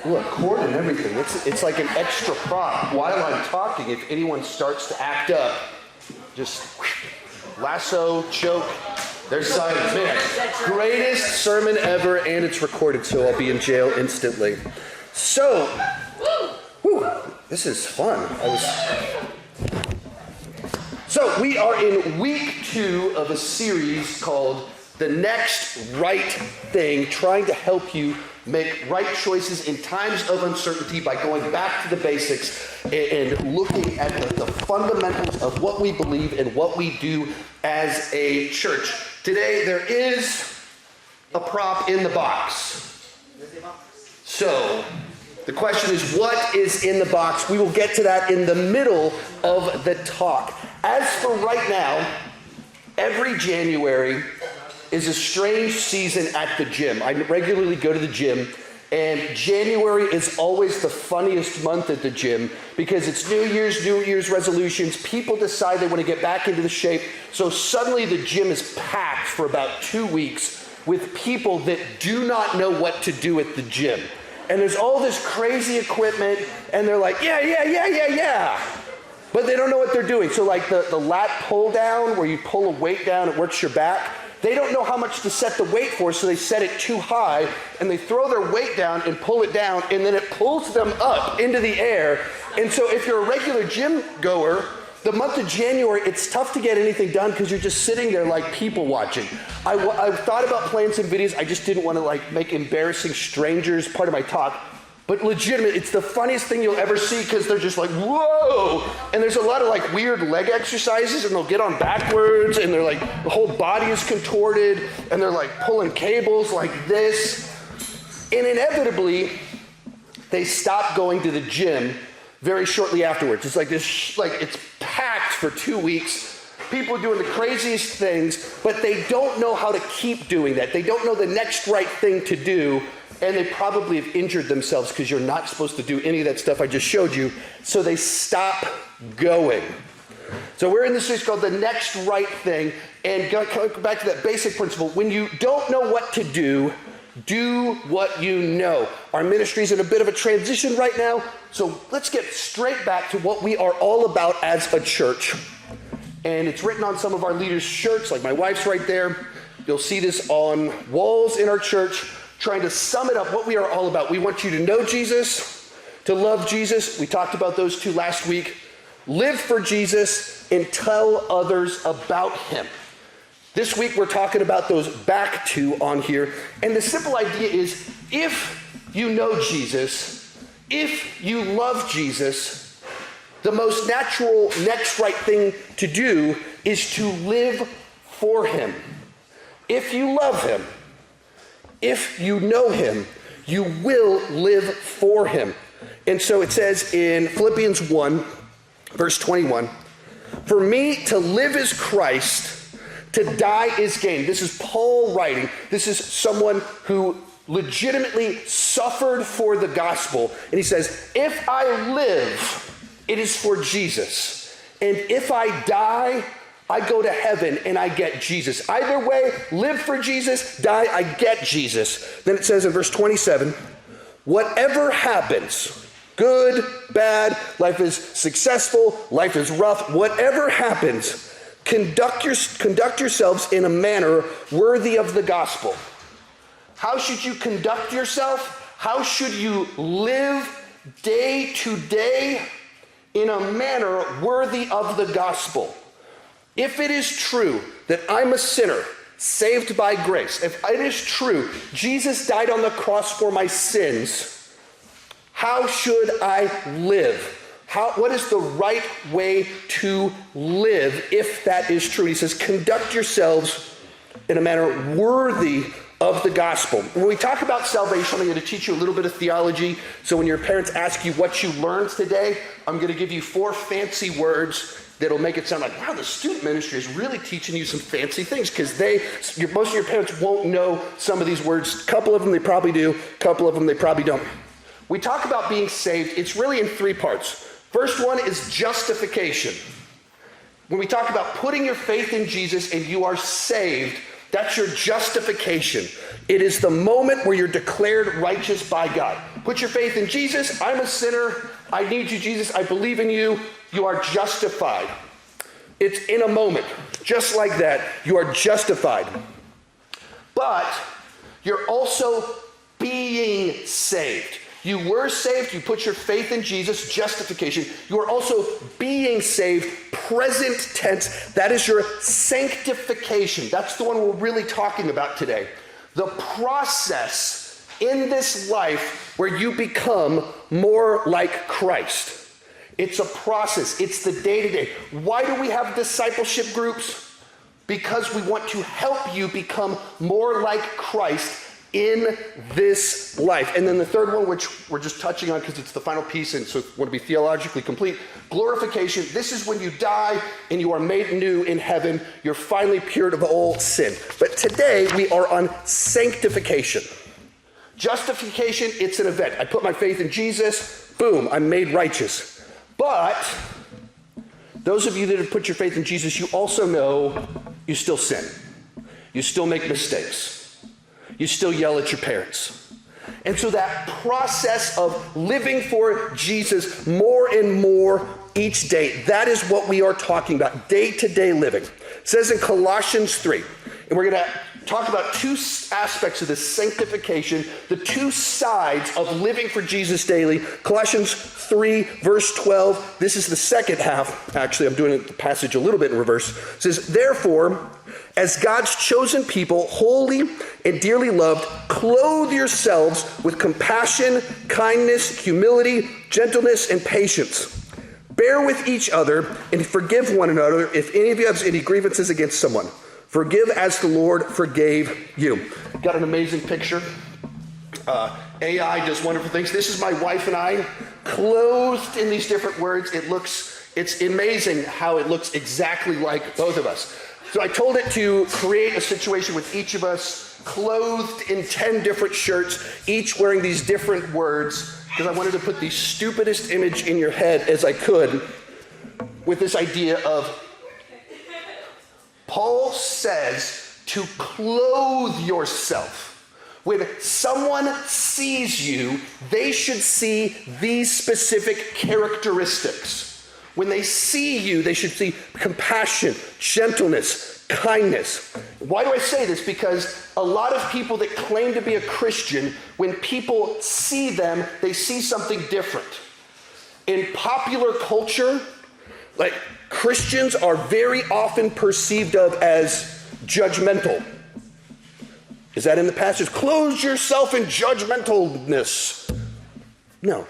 Look, cord and everything. It's like an extra prop. While I'm talking, if anyone starts to act up, just lasso, choke, there's silence. Man, greatest sermon ever, and it's recorded, so I'll be in jail instantly. So, this is fun. So we are in week 2 of a series called The Next Right Thing, trying to help you make right choices in times of uncertainty by going back to the basics and looking at the fundamentals of what we believe and what we do as a church. Today there is a prop in the box. So the question is, what is in the box? We will get to that in the middle of the talk. As for right now, every January is a strange season at the gym. I regularly go to the gym, and January is always the funniest month at the gym because it's New Year's resolutions. People decide they want to get back into the shape, so suddenly the gym is packed for about 2 weeks with people that do not know what to do at the gym. And there's all this crazy equipment, and they're like, yeah. But they don't know what they're doing. So like the lat pull down, where you pull a weight down, it works your back. They don't know how much to set the weight for, so they set it too high, and they throw their weight down and pull it down, and then it pulls them up into the air. And so if you're a regular gym goer, the month of January, it's tough to get anything done because you're just sitting there like people watching. I've thought about playing some videos. I just didn't want to make embarrassing strangers part of my talk. But legitimately, it's the funniest thing you'll ever see because they're just like, whoa! And there's a lot of weird leg exercises, and they'll get on backwards, and they're like, the whole body is contorted, and they're like pulling cables like this. And inevitably, they stop going to the gym very shortly afterwards. It's like this, it's packed for 2 weeks. People doing the craziest things, but they don't know how to keep doing that. They don't know the next right thing to do. And they probably have injured themselves because you're not supposed to do any of that stuff I just showed you. So they stop going. So we're in this series called The Next Right Thing. And going back to that basic principle, when you don't know what to do, do what you know. Our ministry's in a bit of a transition right now. So let's get straight back to what we are all about as a church. And it's written on some of our leaders' shirts, like my wife's right there. You'll see this on walls in our church. Trying to sum it up, what we are all about. We want you to know Jesus, to love Jesus. We talked about those 2 last week. Live for Jesus and tell others about him. This week we're talking about those back 2 on here. And the simple idea is, if you know Jesus, if you love Jesus, the most natural next right thing to do is to live for him. If you love him, if you know him, you will live for him. And so it says in Philippians 1, verse 21, for me to live is Christ, to die is gain. This is Paul writing. This is someone who legitimately suffered for the gospel. And he says, if I live, it is for Jesus. And if I die, I go to heaven and I get Jesus. Either way, live for Jesus, die, I get Jesus. Then it says in verse 27, whatever happens, good, bad, life is successful, life is rough, whatever happens, conduct yourselves in a manner worthy of the gospel. How should you conduct yourself? How should you live day to day in a manner worthy of the gospel? If it is true that I'm a sinner, saved by grace, if it is true Jesus died on the cross for my sins, how should I live? What is the right way to live if that is true? He says, conduct yourselves in a manner worthy of the gospel. When we talk about salvation, I'm going to teach you a little bit of theology. So when your parents ask you what you learned today, I'm going to give you 4 fancy words that'll make it sound like, wow, the student ministry is really teaching you some fancy things, because most of your parents won't know some of these words. A couple of them they probably do, a couple of them they probably don't. We talk about being saved, it's really in 3 parts. First one is justification. When we talk about putting your faith in Jesus and you are saved, That's your justification. It is the moment where you're declared righteous by God. Put your faith in Jesus. I'm a sinner. I need you, Jesus. I believe in you. You are justified. It's in a moment. Just like that, you are justified. But you're also being saved. You were saved. You put your faith in Jesus, justification. You are also being saved, present tense. That is your sanctification. That's the one we're really talking about today. The process in this life where you become more like Christ. It's a process. It's the day-to-day. Why do we have discipleship groups? Because we want to help you become more like Christ in this life. And then the third one, which we're just touching on because it's the final piece and so we want to be theologically complete, glorification. This is when you die and you are made new in heaven. You're finally cured of all sin. But today we are on sanctification. Justification, it's an event. I put my faith in Jesus, boom, I'm made righteous. But those of you that have put your faith in Jesus, you also know you still sin. You still make mistakes. You still yell at your parents. And so that process of living for Jesus more and more each day, that is what we are talking about, day-to-day living. It says in Colossians 3, and we're going to talk about two aspects of this sanctification, the two sides of living for Jesus daily. Colossians 3, verse 12, this is the second half. Actually, I'm doing the passage a little bit in reverse. It says, therefore, as God's chosen people, holy and dearly loved, clothe yourselves with compassion, kindness, humility, gentleness, and patience. Bear with each other and forgive one another if any of you have any grievances against someone. Forgive as the Lord forgave you. Got an amazing picture. AI does wonderful things. This is my wife and I, clothed in these different words. It's amazing how it looks exactly like both of us. So I told it to create a situation with each of us clothed in 10 different shirts, each wearing these different words, because I wanted to put the stupidest image in your head as I could with this idea of Paul says to clothe yourself. When someone sees you, they should see these specific characteristics. When they see you, they should see compassion, gentleness, kindness. Why do I say this? Because a lot of people that claim to be a Christian, when people see them, they see something different. In popular culture, like Christians are very often perceived of as judgmental. Is that in the passage? Clothe yourself in judgmentalness. No.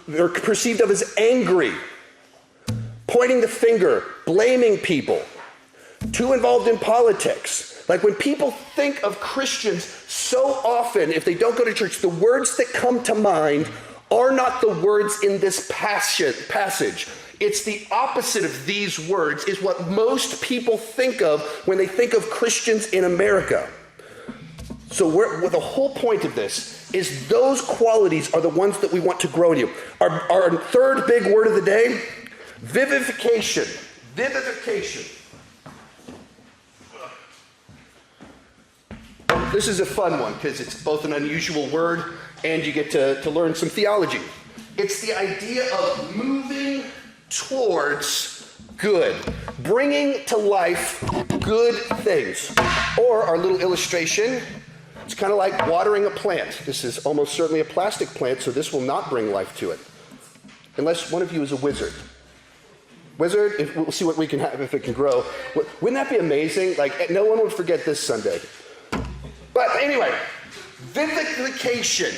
They're perceived of as angry, pointing the finger, blaming people, too involved in politics. Like when people think of Christians, so often, if they don't go to church, the words that come to mind are not the words in this passage. It's the opposite of these words, is what most people think of when they think of Christians in America. So the whole point of this is those qualities are the ones that we want to grow in you. Our third big word of the day, vivification. Vivification. This is a fun one because it's both an unusual word and you get to learn some theology. It's the idea of moving towards good, bringing to life good things. Or our little illustration, it's kind of like watering a plant. This is almost certainly a plastic plant, so this will not bring life to it. Unless one of you is a wizard. Wizard, we'll see what we can have if it can grow. Wouldn't that be amazing? Like, no one would forget this Sunday. But anyway, vivification,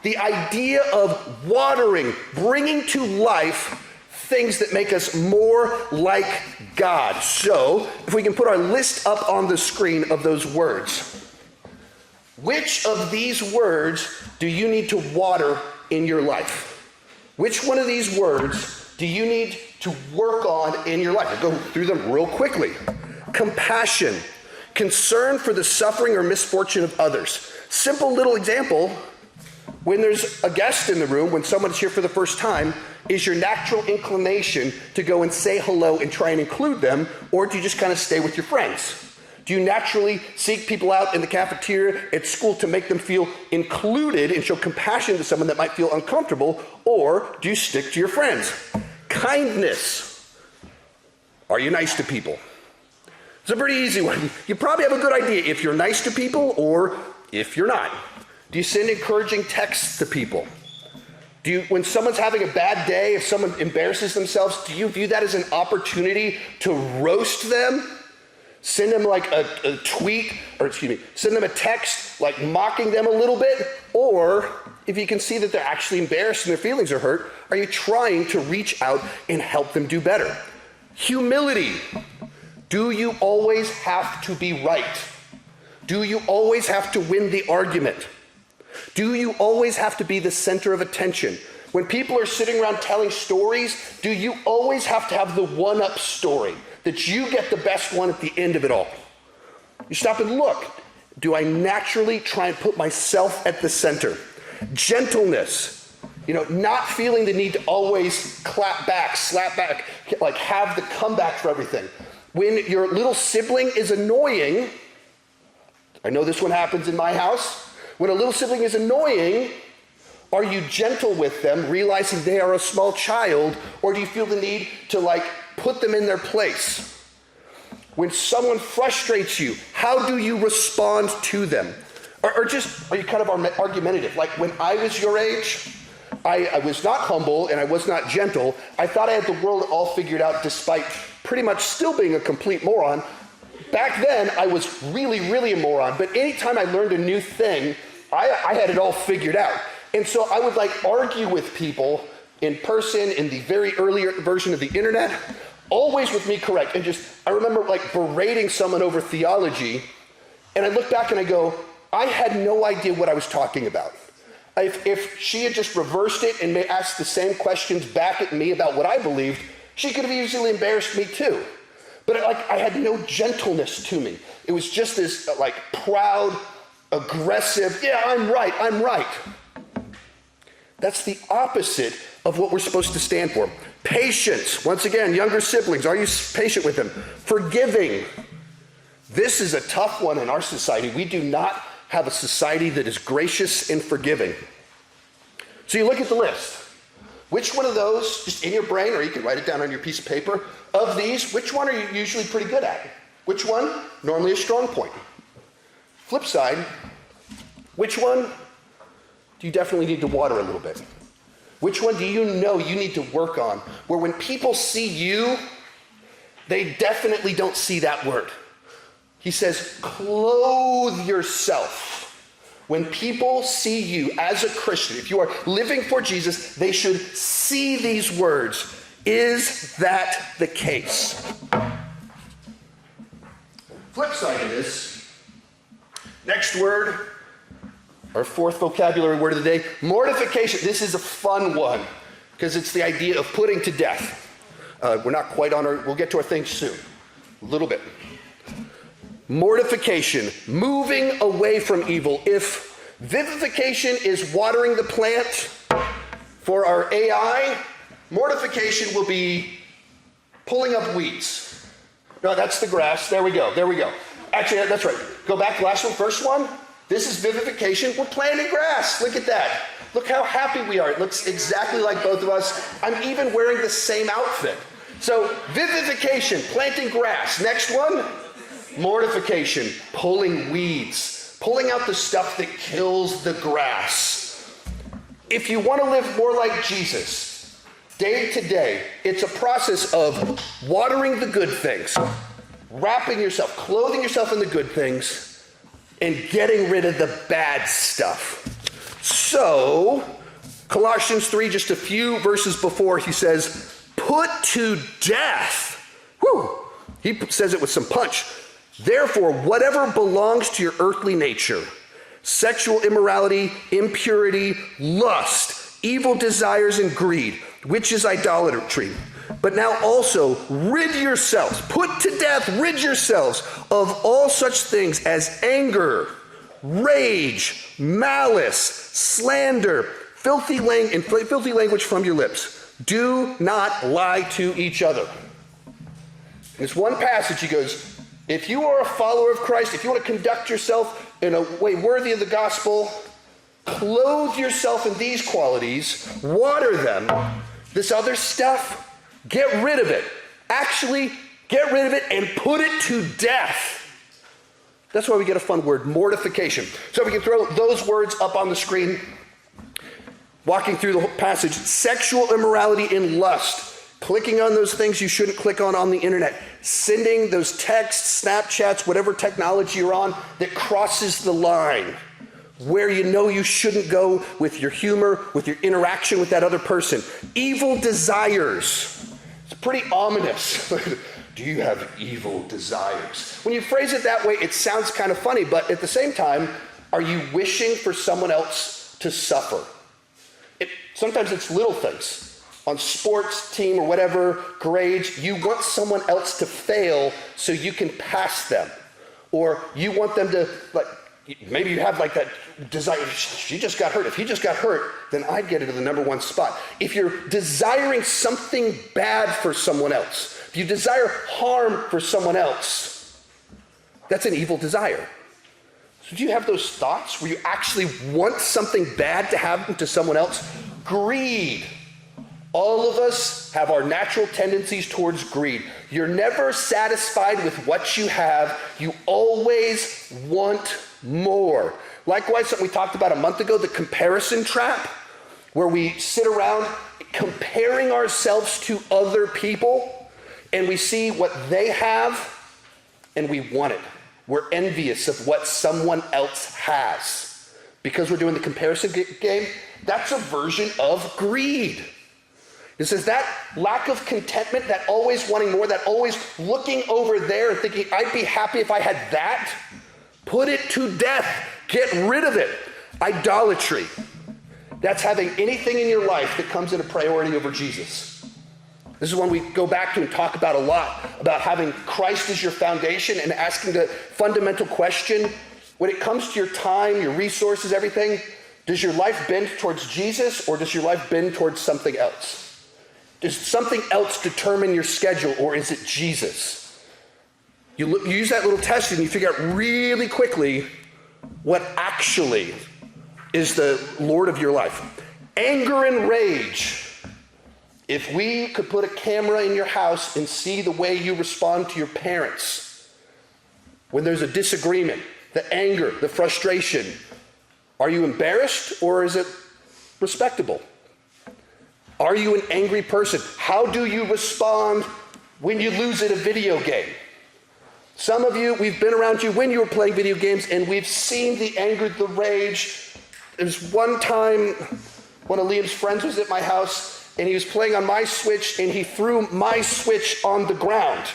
the idea of watering, bringing to life things that make us more like God. So, if we can put our list up on the screen of those words. Which of these words do you need to water in your life? Which one of these words do you need to work on in your life? I'll go through them real quickly. Compassion, concern for the suffering or misfortune of others. Simple little example, when there's a guest in the room, when someone's here for the first time, is your natural inclination to go and say hello and try and include them, or do you just kind of stay with your friends? Do you naturally seek people out in the cafeteria at school to make them feel included and show compassion to someone that might feel uncomfortable? Or do you stick to your friends? Kindness. Are you nice to people? It's a pretty easy one. You probably have a good idea if you're nice to people or if you're not. Do you send encouraging texts to people? When someone's having a bad day, if someone embarrasses themselves, do you view that as an opportunity to roast them? Send them like a tweet, send them a text like mocking them a little bit? Or if you can see that they're actually embarrassed and their feelings are hurt, are you trying to reach out and help them do better? Humility. Do you always have to be right? Do you always have to win the argument? Do you always have to be the center of attention? When people are sitting around telling stories, do you always have to have the one-up story, that you get the best one at the end of it all? You stop and look. Do I naturally try and put myself at the center? Gentleness. Not feeling the need to always clap back, slap back, like have the comeback for everything. When your little sibling is annoying, I know this one happens in my house. When a little sibling is annoying, are you gentle with them, realizing they are a small child, or do you feel the need to put them in their place? When someone frustrates you, how do you respond to them? Or just, are you kind of argumentative? Like when I was your age, I was not humble and I was not gentle. I thought I had the world all figured out despite pretty much still being a complete moron. Back then, I was really, really a moron. But anytime I learned a new thing, I had it all figured out. And so I would argue with people in person in the very earlier version of the internet, always with me correct. And I remember berating someone over theology. And I look back and I go, I had no idea what I was talking about. If she had just reversed it and asked the same questions back at me about what I believed, she could have easily embarrassed me too. But I had no gentleness to me. It was just this proud, aggressive, yeah, I'm right. That's the opposite of what we're supposed to stand for. Patience. Once again, younger siblings, are you patient with them? Forgiving. This is a tough one in our society. We do not have a society that is gracious and forgiving. So you look at the list. Which one of those, just in your brain, or you can write it down on your piece of paper, of these, which one are you usually pretty good at? Which one? Normally a strong point. Flip side, which one do you definitely need to water a little bit? Which one do you know you need to work on? Where when people see you, they definitely don't see that word. He says, clothe yourself. When people see you as a Christian, if you are living for Jesus, they should see these words. Is that the case? Flip side of this, next word, our fourth vocabulary word of the day, mortification. This is a fun one because it's the idea of putting to death. We're not quite on we'll get to our thing soon, a little bit. Mortification, moving away from evil. If vivification is watering the plant for our AI, mortification will be pulling up weeds. No, that's the grass. There we go. Actually, that's right. Go back to the last one, first one. This is vivification. We're planting grass. Look at that. Look how happy we are. It looks exactly like both of us. I'm even wearing the same outfit. So vivification, planting grass. Next one. Mortification, pulling weeds, pulling out the stuff that kills the grass. If you want to live more like Jesus, day to day, it's a process of watering the good things, wrapping yourself, clothing yourself in the good things, and getting rid of the bad stuff. So, Colossians 3, just a few verses before, he says, put to death. Whew. He says it with some punch. Therefore, whatever belongs to your earthly nature, sexual immorality, impurity, lust, evil desires, and greed, which is idolatry. But now also rid yourselves, put to death, rid yourselves of all such things as anger, rage, malice, slander, filthy language from your lips. Do not lie to each other. In this one passage, he goes, If you are a follower of Christ, if you want to conduct yourself in a way worthy of the gospel, clothe yourself in these qualities, water them. This other stuff, get rid of it. Actually, get rid of it and put it to death. That's why we get a fun word, mortification. So we can throw those words up on the screen. Walking through the whole passage, sexual immorality and lust, clicking on those things you shouldn't click on the internet, sending those texts, Snapchats, whatever technology you're on that crosses the line, where you know you shouldn't go with your humor, with your interaction with that other person. Evil desires. It's pretty ominous. Do you have evil desires? When you phrase it that way, it sounds kind of funny, but at the same time, are you wishing for someone else to suffer? Sometimes it's little things. On sports team or whatever, grades, you want someone else to fail so you can pass them. Or you want them to, like, maybe you have like that desire, she just got hurt. If he just got hurt, then I'd get into the number one spot. If you're desiring something bad for someone else, if you desire harm for someone else, that's an evil desire. So do you have those thoughts where you actually want something bad to happen to someone else? Greed. All of us have our natural tendencies towards greed. You're never satisfied with what you have. You always want more. Likewise, something we talked about a month ago, the comparison trap, where we sit around comparing ourselves to other people, and we see what they have, and we want it. We're envious of what someone else has. Because we're doing the comparison game, that's a version of greed. It says that lack of contentment, that always wanting more, that always looking over there and thinking, I'd be happy if I had that. Put it to death. Get rid of it. Idolatry. That's having anything in your life that comes in a priority over Jesus. This is one we go back to and talk about a lot, about having Christ as your foundation and asking the fundamental question, when it comes to your time, your resources, everything, does your life bend towards Jesus or does your life bend towards something else? Does something else determine your schedule or is it Jesus? You use that little test and you figure out really quickly what actually is the Lord of your life. Anger and rage. If we could put a camera in your house and see the way you respond to your parents, when there's a disagreement, the anger, the frustration, are you embarrassed or is it respectable? Are you an angry person? How do you respond when you lose at a video game? Some of you, we've been around you when you were playing video games and we've seen the anger, the rage. There's one time one of Liam's friends was at my house and he was playing on my Switch and he threw my Switch on the ground.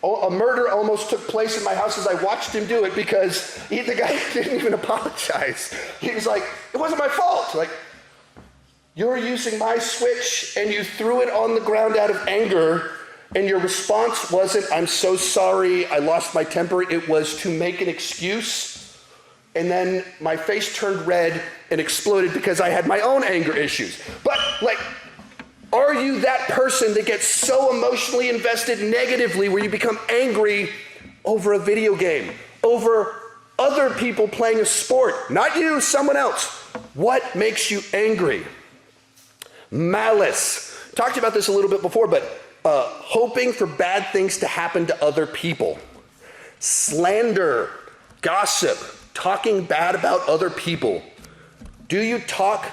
A murder almost took place in my house as I watched him do it because the guy didn't even apologize. He was like, it wasn't my fault. Like, you're using my Switch and you threw it on the ground out of anger and your response wasn't, I'm so sorry, I lost my temper. It was to make an excuse. And then my face turned red and exploded because I had my own anger issues. But like, are you that person that gets so emotionally invested negatively where you become angry over a video game, over other people playing a sport? Not you, someone else. What makes you angry? Malice. Talked about this a little bit before, but hoping for bad things to happen to other people. Slander, gossip, talking bad about other people. Do you talk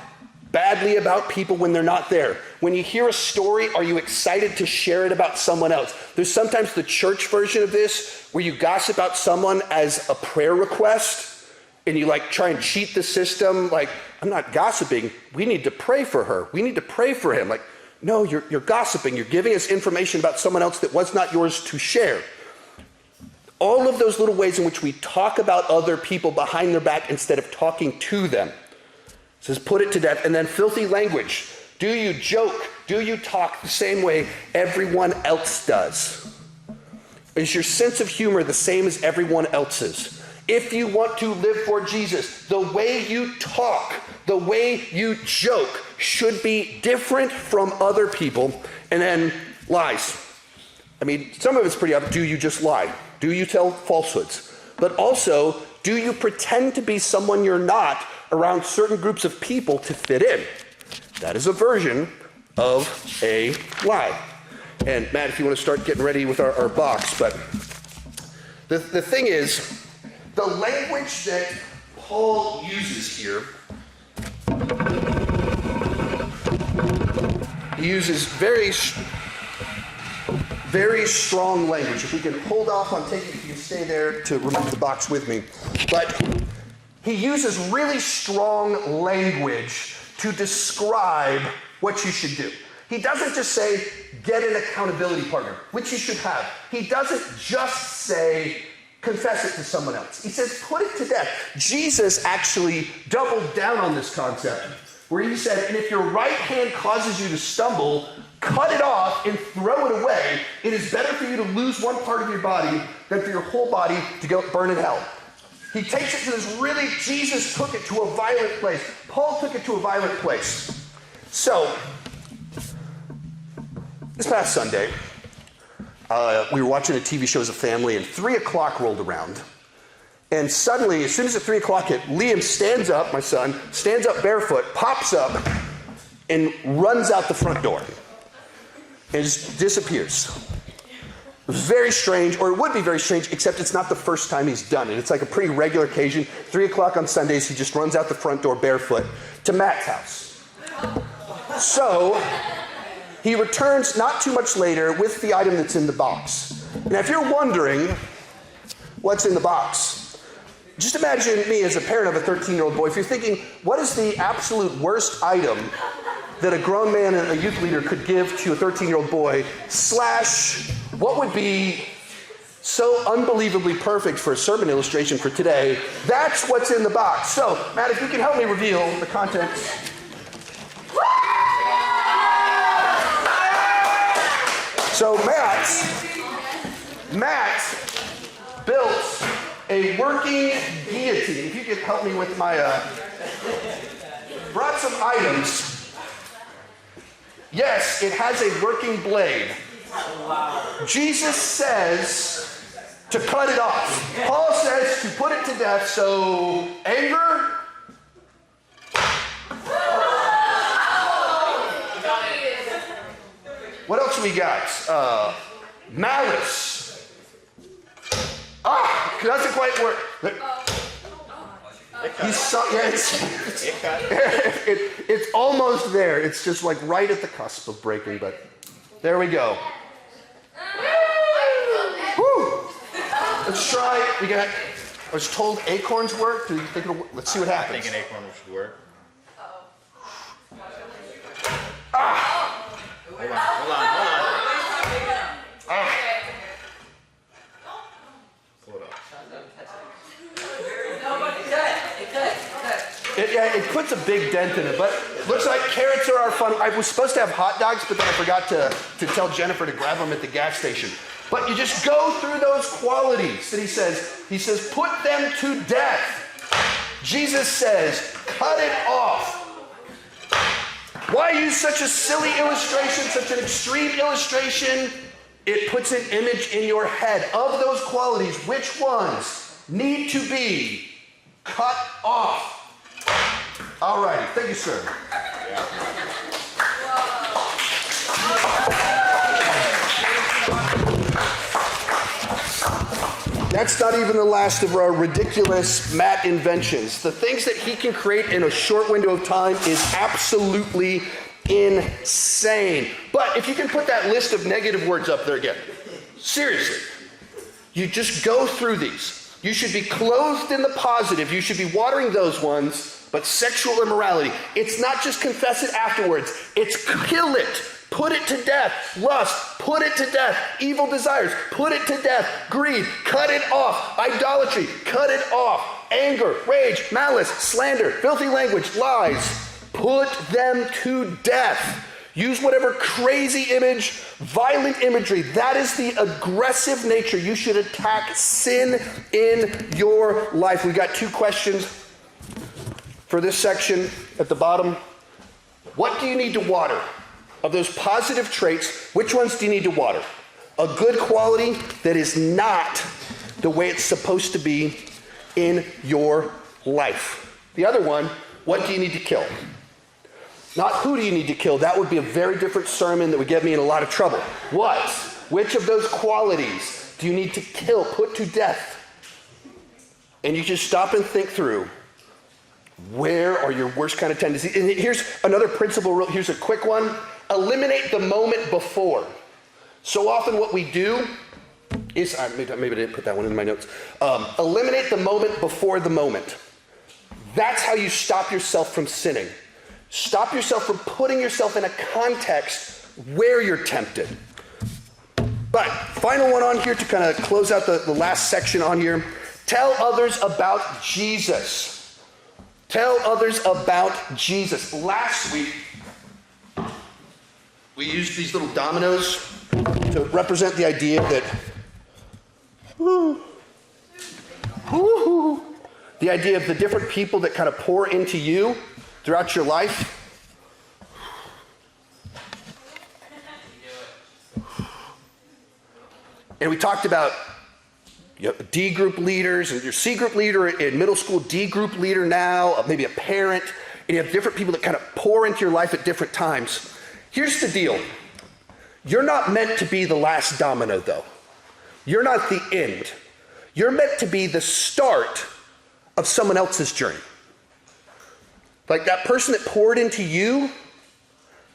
badly about people when they're not there? When you hear a story, are you excited to share it about someone else? There's sometimes the church version of this where you gossip about someone as a prayer request and you like try and cheat the system. Like, I'm not gossiping. We need to pray for her. We need to pray for him. Like, no, you're gossiping. You're giving us information about someone else that was not yours to share. All of those little ways in which we talk about other people behind their back instead of talking to them. It says put it to death. And then filthy language. Do you joke? Do you talk the same way everyone else does? Is your sense of humor the same as everyone else's? If you want to live for Jesus, the way you talk, the way you joke should be different from other people. And then lies. I mean, some of it's pretty obvious. Do you just lie? Do you tell falsehoods? But also, do you pretend to be someone you're not around certain groups of people to fit in? That is a version of a lie. And Matt, if you want to start getting ready with our box, but the thing is, the language that Paul uses here, he uses very strong language. If we can hold off on taking, if you can stay there to remove the box with me. But he uses really strong language to describe what you should do. He doesn't just say, get an accountability partner, which you should have. He doesn't just say, confess it to someone else. He says, put it to death. Jesus actually doubled down on this concept, where he said, and if your right hand causes you to stumble, cut it off and throw it away. It is better for you to lose one part of your body than for your whole body to go burn in hell. He takes it to this really, Jesus took it to a violent place. Paul took it to a violent place. So, this past Sunday, we were watching a TV show as a family, and 3 o'clock rolled around. And suddenly, as soon as the 3 o'clock hit, Liam stands up, my son, stands up barefoot, pops up, and runs out the front door. And just disappears. It was very strange, or it would be very strange, except it's not the first time he's done it. It's like a pretty regular occasion. 3 o'clock on Sundays, he just runs out the front door barefoot to Matt's house. So, he returns not too much later with the item that's in the box. Now, if you're wondering what's in the box, just imagine me as a parent of a 13-year-old boy. If you're thinking, what is the absolute worst item that a grown man and a youth leader could give to a 13-year-old boy, / what would be so unbelievably perfect for a sermon illustration for today? That's what's in the box. So, Matt, if you can help me reveal the contents. So Matt built a working guillotine. If you could help me with my, brought some items. Yes, it has a working blade. Jesus says to cut it off. Paul says to put it to death, so anger. What else we got? Malice. Doesn't quite work. It's almost there. It's just like right at the cusp of breaking, but there we go. Woo! Let's try. I was told acorns work. Do you think it'll work? Let's see what happens. I think an acorn should work. Hold on. Pull it up. It puts a big dent in it, but looks like carrots are our fun. I was supposed to have hot dogs, but then I forgot to tell Jennifer to grab them at the gas station. But you just go through those qualities that he says, put them to death. Jesus says, cut it off. Why use such a silly illustration, such an extreme illustration? It puts an image in your head of those qualities. Which ones need to be cut off? All righty. Thank you, sir. That's not even the last of our ridiculous Matt inventions. The things that he can create in a short window of time is absolutely insane. But if you can put that list of negative words up there again, seriously, you just go through these. You should be clothed in the positive. You should be watering those ones. But sexual immorality, it's not just confess it afterwards. It's kill it. Put it to death. Lust, put it to death. Evil desires, put it to death. Greed, cut it off. Idolatry, cut it off. Anger, rage, malice, slander, filthy language, lies, put them to death. Use whatever crazy image, violent imagery. That is the aggressive nature. You should attack sin in your life. We've got 2 questions for this section at the bottom. What do you need to water? Of those positive traits, which ones do you need to water? A good quality that is not the way it's supposed to be in your life. The other one, what do you need to kill? Not who do you need to kill. That would be a very different sermon that would get me in a lot of trouble. What? Which of those qualities do you need to kill, put to death? And you just stop and think through, where are your worst kind of tendencies? And here's another principle, here's a quick one. Eliminate the moment before. So often what we do is, maybe I didn't put that one in my notes. Eliminate the moment before the moment. That's how you stop yourself from sinning. Stop yourself from putting yourself in a context where you're tempted. But final one on here to kind of close out the last section on here. Tell others about Jesus. Tell others about Jesus. Last week, we used these little dominoes to represent the idea that, the idea of the different people that kind of pour into you throughout your life. And we talked about D group leaders, and your C group leader in middle school, D group leader now, maybe a parent, and you have different people that kind of pour into your life at different times. Here's the deal. You're not meant to be the last domino, though. You're not the end. You're meant to be the start of someone else's journey. Like that person that poured into you,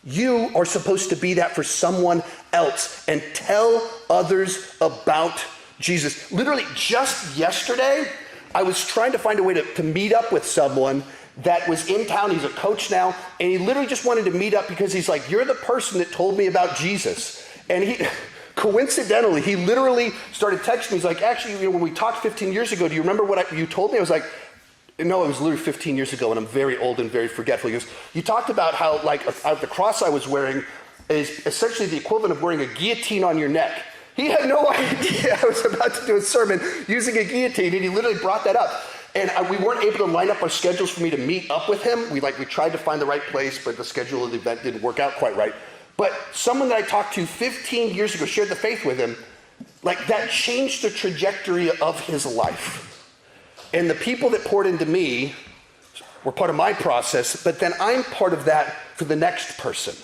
you are supposed to be that for someone else and tell others about Jesus. Literally just yesterday, I was trying to find a way to meet up with someone that was in town. He's a coach now, and he literally just wanted to meet up because he's like, you're the person that told me about Jesus. And he, coincidentally, he literally started texting me. He's like, actually, when we talked 15 years ago, do you remember what you told me? I was like, no, it was literally 15 years ago, and I'm very old and very forgetful. He goes, you talked about how, like, the cross I was wearing is essentially the equivalent of wearing a guillotine on your neck. He had no idea I was about to do a sermon using a guillotine, and he literally brought that up. And we weren't able to line up our schedules for me to meet up with him. We tried to find the right place, but the schedule of the event didn't work out quite right. But someone that I talked to 15 years ago, shared the faith with him, like that changed the trajectory of his life. And the people that poured into me were part of my process, but then I'm part of that for the next person.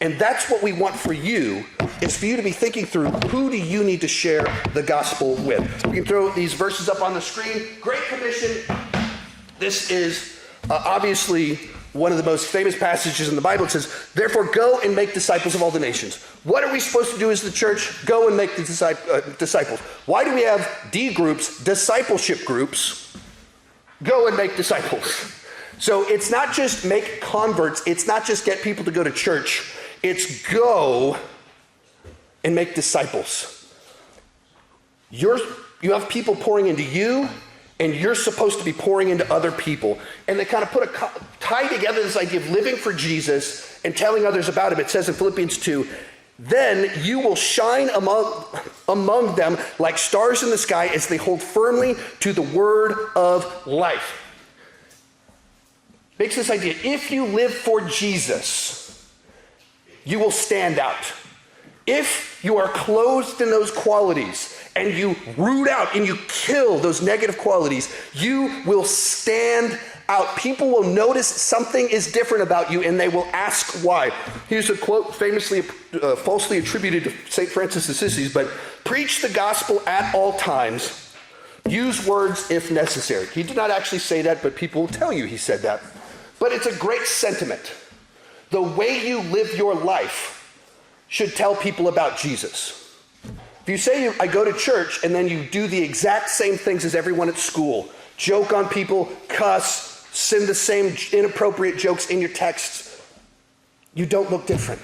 And that's what we want for you, is for you to be thinking through, who do you need to share the gospel with? We can throw these verses up on the screen. Great Commission. This is obviously one of the most famous passages in the Bible. It says, therefore go and make disciples of all the nations. What are we supposed to do as the church? Go and make the disciples. Why do we have D groups, discipleship groups? Go and make disciples. So it's not just make converts. It's not just get people to go to church. It's go and make disciples. You have people pouring into you, and you're supposed to be pouring into other people. And they kind of tie together this idea of living for Jesus and telling others about him. It says in Philippians 2, then you will shine among them like stars in the sky as they hold firmly to the word of life. Makes this idea, if you live for Jesus, you will stand out. If you are clothed in those qualities and you root out and you kill those negative qualities, you will stand out. People will notice something is different about you and they will ask why. Here's a quote famously, falsely attributed to St. Francis of Assisi, but preach the gospel at all times. Use words if necessary. He did not actually say that, but people will tell you he said that. But it's a great sentiment. The way you live your life should tell people about Jesus. If you say I go to church and then you do the exact same things as everyone at school, joke on people, cuss, send the same inappropriate jokes in your texts, you don't look different.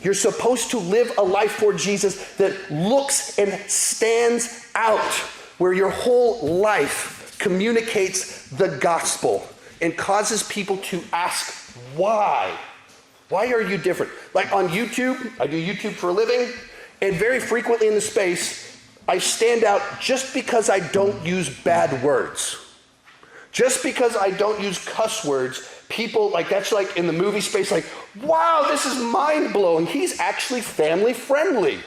You're supposed to live a life for Jesus that looks and stands out, where your whole life communicates the gospel and causes people to ask why. Why are you different? Like on YouTube, I do YouTube for a living, and very frequently in the space, I stand out just because I don't use bad words. Just because I don't use cuss words, people, like that's like in the movie space, like, wow, this is mind-blowing. He's actually family friendly.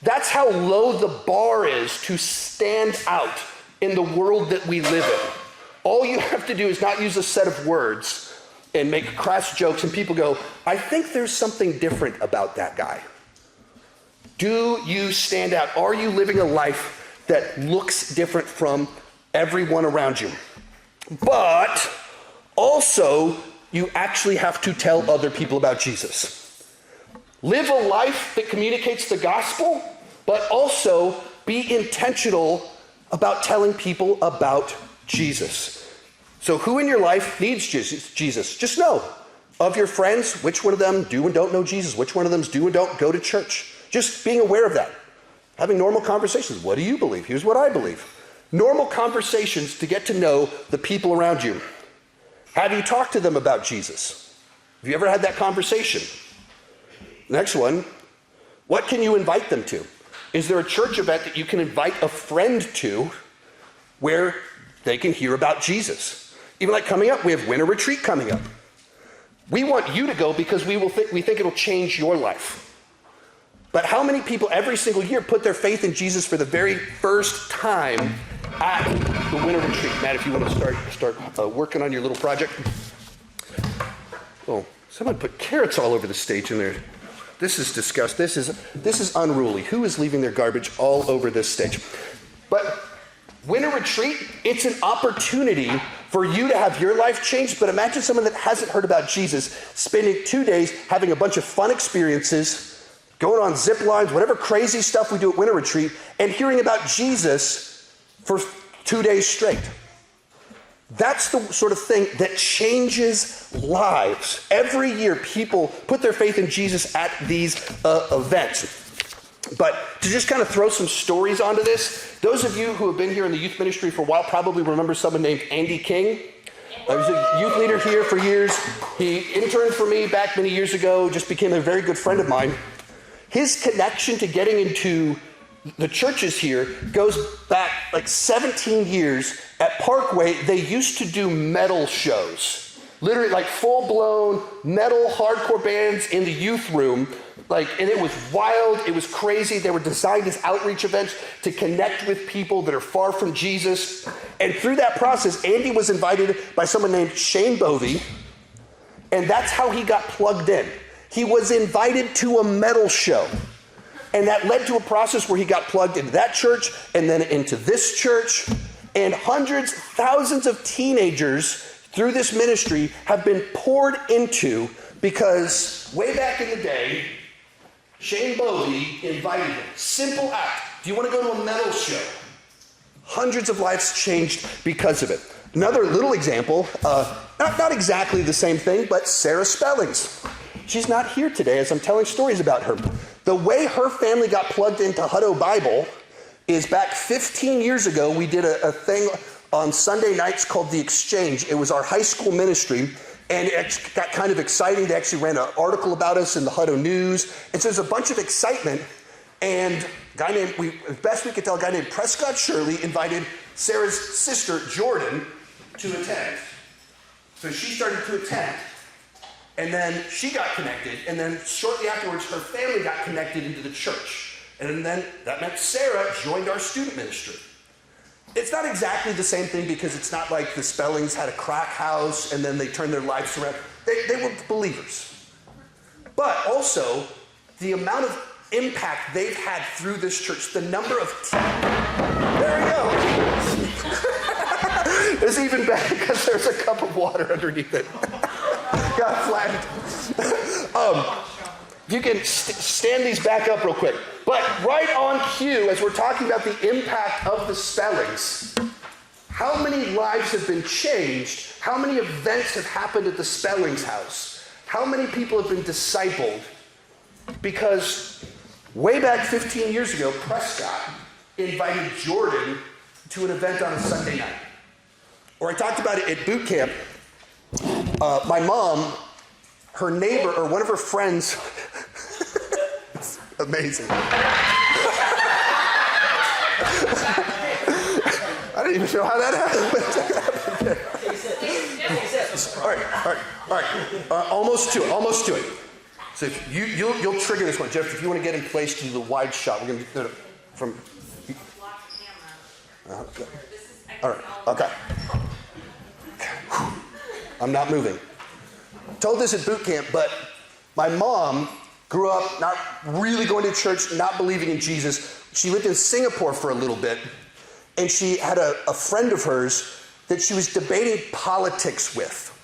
That's how low the bar is to stand out in the world that we live in. All you have to do is not use a set of words and make crass jokes, and people go, I think there's something different about that guy. Do you stand out? Are you living a life that looks different from everyone around you? But also, you actually have to tell other people about Jesus. Live a life that communicates the gospel, but also be intentional about telling people about Jesus. So who in your life needs Jesus? Just know, of your friends, which one of them do and don't know Jesus? Which one of them do and don't go to church? Just being aware of that. Having normal conversations. What do you believe? Here's what I believe. Normal conversations to get to know the people around you. Have you talked to them about Jesus? Have you ever had that conversation? Next one, what can you invite them to? Is there a church event that you can invite a friend to where they can hear about Jesus? Even like coming up, we have winter retreat coming up. We want you to go because we think it'll change your life. But how many people every single year put their faith in Jesus for the very first time at the winter retreat? Matt, if you want to start working on your little project. Oh, someone put carrots all over the stage in there. This is disgusting. This is unruly. Who is leaving their garbage all over this stage? But winter retreat, it's an opportunity for you to have your life changed. But imagine someone that hasn't heard about Jesus spending 2 days having a bunch of fun experiences, going on zip lines, whatever crazy stuff we do at winter retreat, and hearing about Jesus for 2 days straight. That's the sort of thing that changes lives. Every year, people put their faith in Jesus at these events. But to just kind of throw some stories onto this, those of you who have been here in the youth ministry for a while probably remember someone named Andy King. He was a youth leader here for years. He interned for me back many years ago, just became a very good friend of mine. His connection to getting into the churches here goes back like 17 years. At Parkway, they used to do metal shows. Literally like full-blown metal hardcore bands in the youth room. And it was wild, it was crazy. They were designed as outreach events to connect with people that are far from Jesus. And through that process, Andy was invited by someone named Shane Bovey, and that's how he got plugged in. He was invited to a metal show. And that led to a process where he got plugged into that church and then into this church. And hundreds, thousands of teenagers through this ministry have been poured into because way back in the day, Shane Bovey invited him. Simple act. Do you want to go to a metal show? Hundreds of lives changed because of it. Another little example, not exactly the same thing, but Sarah Spellings. She's not here today as I'm telling stories about her. The way her family got plugged into Hutto Bible is back 15 years ago, we did a thing on Sunday nights called The Exchange. It was our high school ministry, and it got kind of exciting. They actually ran an article about us in the Hutto News. And so there's a bunch of excitement, and as best we could tell, a guy named Prescott Shirley invited Sarah's sister, Jordan, to attend. So she started to attend. And then she got connected, and then shortly afterwards, her family got connected into the church. And then that meant Sarah joined our student ministry. It's not exactly the same thing because it's not like the Spellings had a crack house and then they turned their lives around. They were believers. But also, the amount of impact they've had through this church, the number of... There we go. It's even better because there's a cup of water underneath it. Got flattened. If you can stand these back up real quick. But right on cue, as we're talking about the impact of the Spellings, how many lives have been changed? How many events have happened at the Spellings house? How many people have been discipled? Because way back 15 years ago, Prescott invited Jordan to an event on a Sunday night. Or I talked about it at boot camp. My mom, her neighbor, or one of her friends, it's amazing. I don't even know how that happened. All right. Almost to it. So if you'll trigger this one. Jeff, if you want to get in place to do the wide shot, we're going to do it from... Okay. All right, okay. I'm not moving. Told this at boot camp, but my mom grew up not really going to church, not believing in Jesus. She lived in Singapore for a little bit, and she had a friend of hers that she was debating politics with.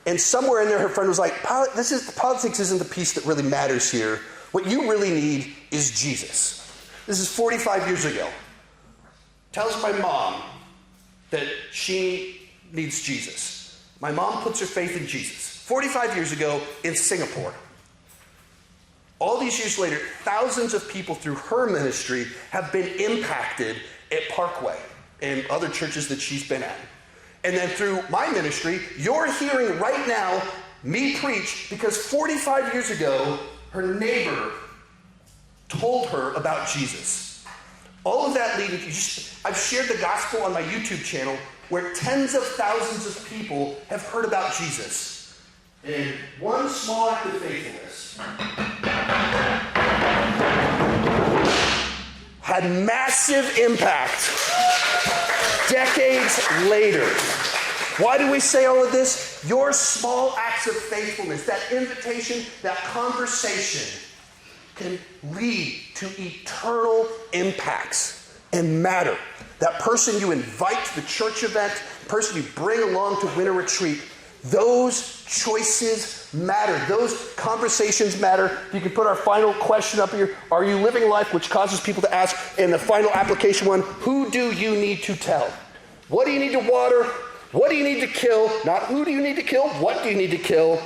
And somewhere in there, her friend was like, politics isn't the piece that really matters here. What you really need is Jesus. This is 45 years ago. Tells my mom that she needs Jesus. My mom puts her faith in Jesus. 45 years ago in Singapore. All these years later, thousands of people through her ministry have been impacted at Parkway and other churches that she's been at. And then through my ministry, you're hearing right now me preach because 45 years ago, her neighbor told her about Jesus. All of that leading to, I've shared the gospel on my YouTube channel where tens of thousands of people have heard about Jesus. And one small act of faithfulness had massive impact decades later. Why do we say all of this? Your small acts of faithfulness, that invitation, that conversation can lead to eternal impacts and matter. That person you invite to the church event, the person you bring along to winter retreat, those choices matter. Those conversations matter. You can put our final question up here. Are you living life which causes people to ask? And the final application one, who do you need to tell? What do you need to water? What do you need to kill? Not who do you need to kill, what do you need to kill?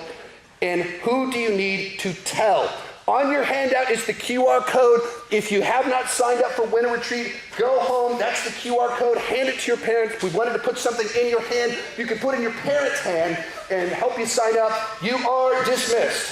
And who do you need to tell? On your handout is the QR code. If you have not signed up for Winter Retreat, go home. That's the QR code. Hand it to your parents. We wanted to put something in your hand you can put in your parents' hand and help you sign up. You are dismissed.